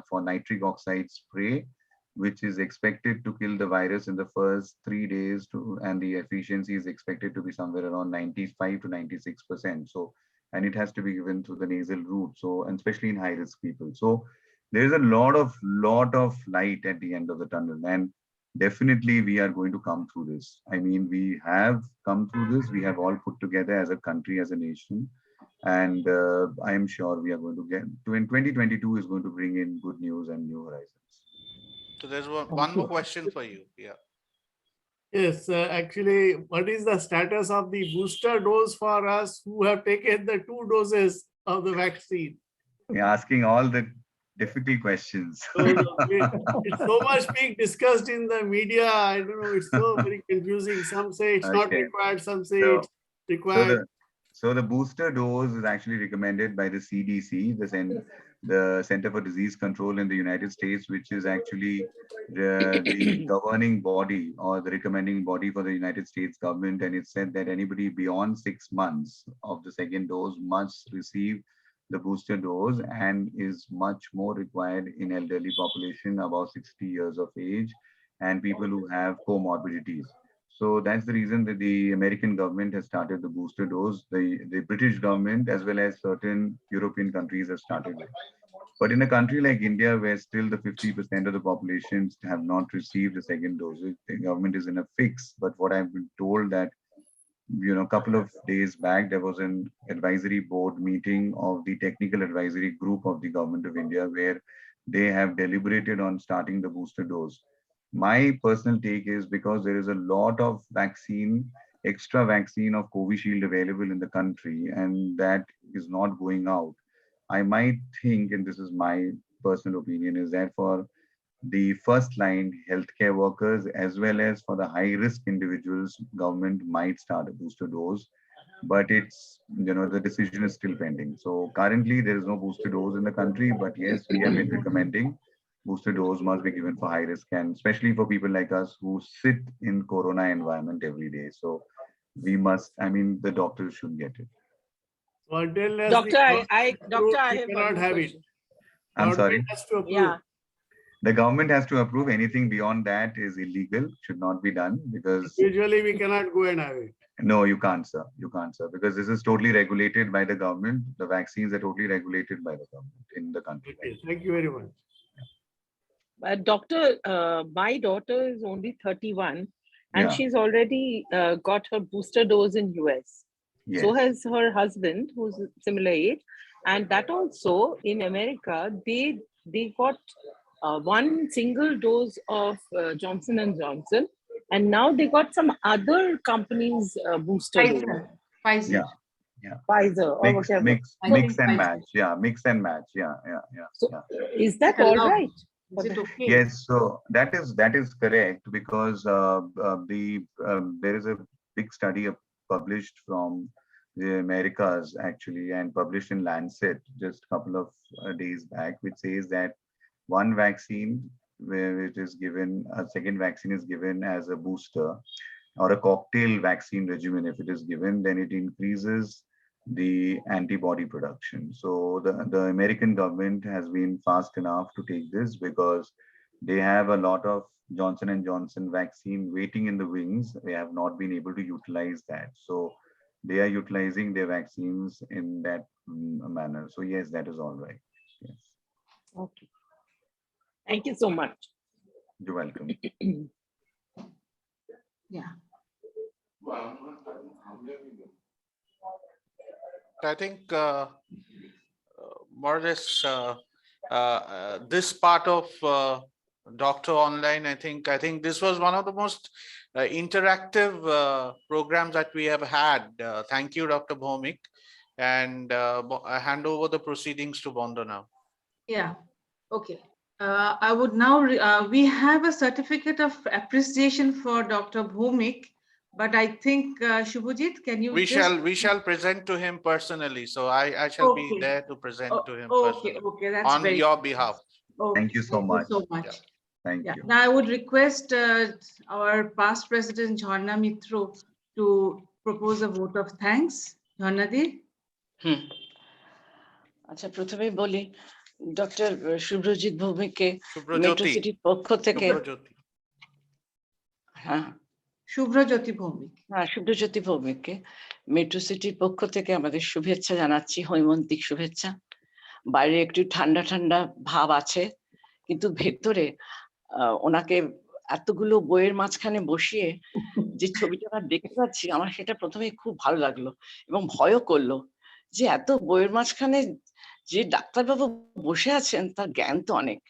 for nitric oxide spray, which is expected to kill the virus in the first 3 days, and the efficiency is expected to be somewhere around 95 to 96%. So, and it has to be given through the nasal route. So, and especially in high risk people. So there is a lot of light at the end of the tunnel, and definitely we are going to come through this. I mean, we have come through this. We have all put together as a country, as a nation. And I am sure we are going to get to, in 2022 is going to bring in good news and new horizons. So there's one more question for you. Yeah. Yes, actually, what is the status of the booster dose for us who have taken the 2 doses of the vaccine? You're asking all the difficult questions. It's so much being discussed in the media. I don't know. It's so very confusing. Some say it's not Okay. required. Some say So- it's required. So the booster dose is actually recommended by the CDC, the Center for Disease Control in the United States, which is actually the governing body or the recommending body for the United States government. And it said that anybody beyond 6 months of the second dose must receive the booster dose, and is much more required in elderly population above 60 years of age and people who have comorbidities. So that's the reason that the American government has started the booster dose. The British government as well as certain European countries have started it. But in a country like India, where still the 50% of the population have not received the second dose, the government is in a fix. But what I've been told that, a couple of days back, there was an advisory board meeting of the technical advisory group of the government of India, where they have deliberated on starting the booster dose. My personal take is because there is a lot of extra vaccine of Covishield available in the country, and that is not going out. I might think, and this is my personal opinion, is that for the first line healthcare workers as well as for the high risk individuals, government might start a booster dose, but it's, the decision is still pending. So currently there is no booster dose in the country, but yes, we have been recommending booster dose must be given for high risk, and especially for people like us who sit in corona environment every day. So we must, the doctors should get it. So until unless Doctor, the I government approves, we have cannot one have it. question. I'm sorry. Government has to approve. Yeah. The government has to approve. Anything beyond that is illegal, should not be done, because Usually we cannot go and have it. no, you can't, sir. You can't, sir, because this is totally regulated by the government. The vaccines are totally regulated by the government in the country. Okay, thank you very much. Doctor, my daughter is only 31 and Yeah. she's already got her booster dose in US. Yes. So has her husband, who's similar age. And that also in America, they got one single dose of Johnson & Johnson. And now they got some other companies booster dose. Pfizer. Yeah. Pfizer or Mix whatever. I and think match. Yeah, mix and match. Yeah. So Yeah. is that Hello. all right? Is it okay? Yes, so that is correct, because there is a big study published from the Americas actually, and published in Lancet just a couple of days back, which says that one vaccine where it is given, a second vaccine is given as a booster or a cocktail vaccine regimen. If it is given, then it increases the antibody production. So the American government has been fast enough to take this, because they have a lot of Johnson & Johnson vaccine waiting in the wings. They have not been able to utilize that. So they are utilizing their vaccines in that manner. So yes, that is all right. Yes. Okay. Thank you so much. You're welcome. Yeah. I think more or less this part of Doctor Online, I think this was one of the most interactive programs that we have had. Thank you, Dr. Bhomik. And I hand over the proceedings to Bondo now. Yeah. Okay. I would now, we have a certificate of appreciation for Dr. Bhomik, but I think Shubhajit, can you We just... shall present to him personally. So I shall be Okay. there to present to him Okay, personally okay, that's on very your good. behalf. Okay, Thank you so much. Yeah. Thank Yeah. you. Now I would request our past president Jharna Mitro to propose a vote of thanks. Jharna di. আচ্ছা প্রথমে বলি doctor Subhrajit ভৌমিককে metro Subhrajyoti. সিটির পক্ষ থেকে Subhrajyoti. হ্যাঁ Shubhrajyoti Bhomik. হ্যাঁ Subhrajyoti ভৌমিককে metro সিটির পক্ষ থেকে আমাদের শুভেচ্ছা জানাচ্ছি, হৈমন্তিক শুভেচ্ছা। বাইরে একটু ঠান্ডা ঠান্ডা ভাব আছে, কিন্তু ভেতরে ওনাকে এতগুলো বইয়ের মাঝখানে বসিয়ে যে ছবিটা দেখতে পাচ্ছি, আমার সেটা প্রথমে খুব ভালো লাগলো এবং ভয়ও করলো যে এত বইয়ের মাঝখানে যে ডাক্তারবাবু বসে আছেন তার জ্ঞান তো অনেক।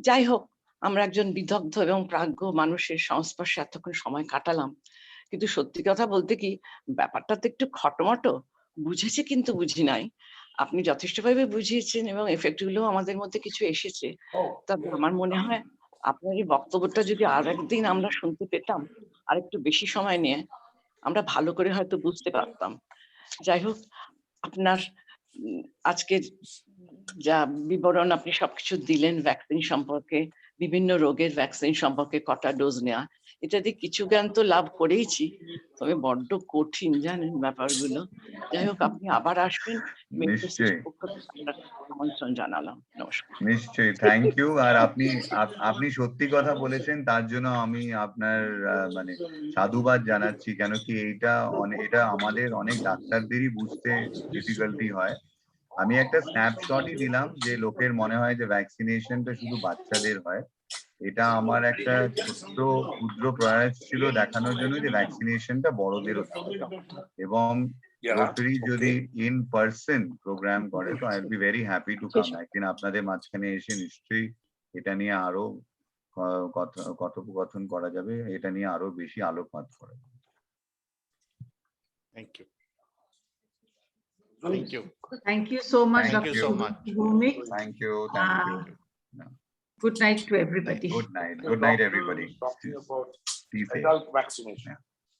যাই হোক, আমরা একজন বিদগ্ধ এবং প্রাজ্ঞ মানুষের সংস্পর্শে এতক্ষণ সময় কাটালাম, কিন্তু সত্যি কথা বলতে কি ব্যাপারটা তো একটু খটোমটো, বুঝেছি কিন্তু বুঝি নাই। আপনি যথেষ্টভাবে বুঝিয়েছেন এবং এফেক্ট গুলো আমাদের মধ্যে কিছু এসেছে। তবে আমার মনে হয় আপনার এই বক্তব্যটা যদি আর একদিন আমরা শুনতে পেতাম, আর একটু বেশি সময় নিয়ে, আমরা ভালো করে হয়তো বুঝতে পারতাম। যাই হোক, আপনার আজকে যা বিবরণ আপনি সবকিছু দিলেন ভ্যাকসিন সম্পর্কে, বিভিন্ন রোগের ভ্যাকসিন সম্পর্কে কটা ডোজ নেওয়া, ইত্যাদি কিছু জ্ঞান তো লাভ করেইছি, তবে বড্ড কঠিন জানেন ব্যাপারগুলো। যাই হোক, আপনি আবার আসবেন, মেট্রো সিটির নিশ্চয়ই পক্ষ থেকে আপনাকে আমন্ত্রণ জানালাম। নমস্কার। নিশ্চয়ই, থ্যাংক ইউ। আর আপনি সত্যি কথা বলেছেন, তার জন্য আমি আপনার মানে সাধুবাদ জানাচ্ছি। কেন কি এটা আমাদের অনেক ডাক্তারদেরই বুঝতে ডিফিকাল্টি হয়। আমি একটা স্ন্যাপশটই দিলাম যে লোকের মনে হয় যে ভ্যাকসিনেশনটা শুধু বাচ্চাদের হয়। এটা আমার একটা ছোট্ট ক্ষুদ্র প্রয়াস ছিল দেখানোর জন্য যে ভ্যাকসিনেশনটা বড়দেরও হয়। এবং রোটারি যদি ইন পার্সন প্রোগ্রাম করে তো I will be very happy to come. একদিন আপনাদের মাঝখানে এসে নিশ্চয়ই এটা নিয়ে আরো কথোপকথন করা যাবে, এটা নিয়ে আরো বেশি আলোকপাত করা যাবে। Thank you. Thank you. Thank you so much, Thank Dr. you so much. Bhumik. Thank you. Thank you. Good night to everybody. Good night. Good night, everybody. Talking about Be safe. adult vaccination. Yeah.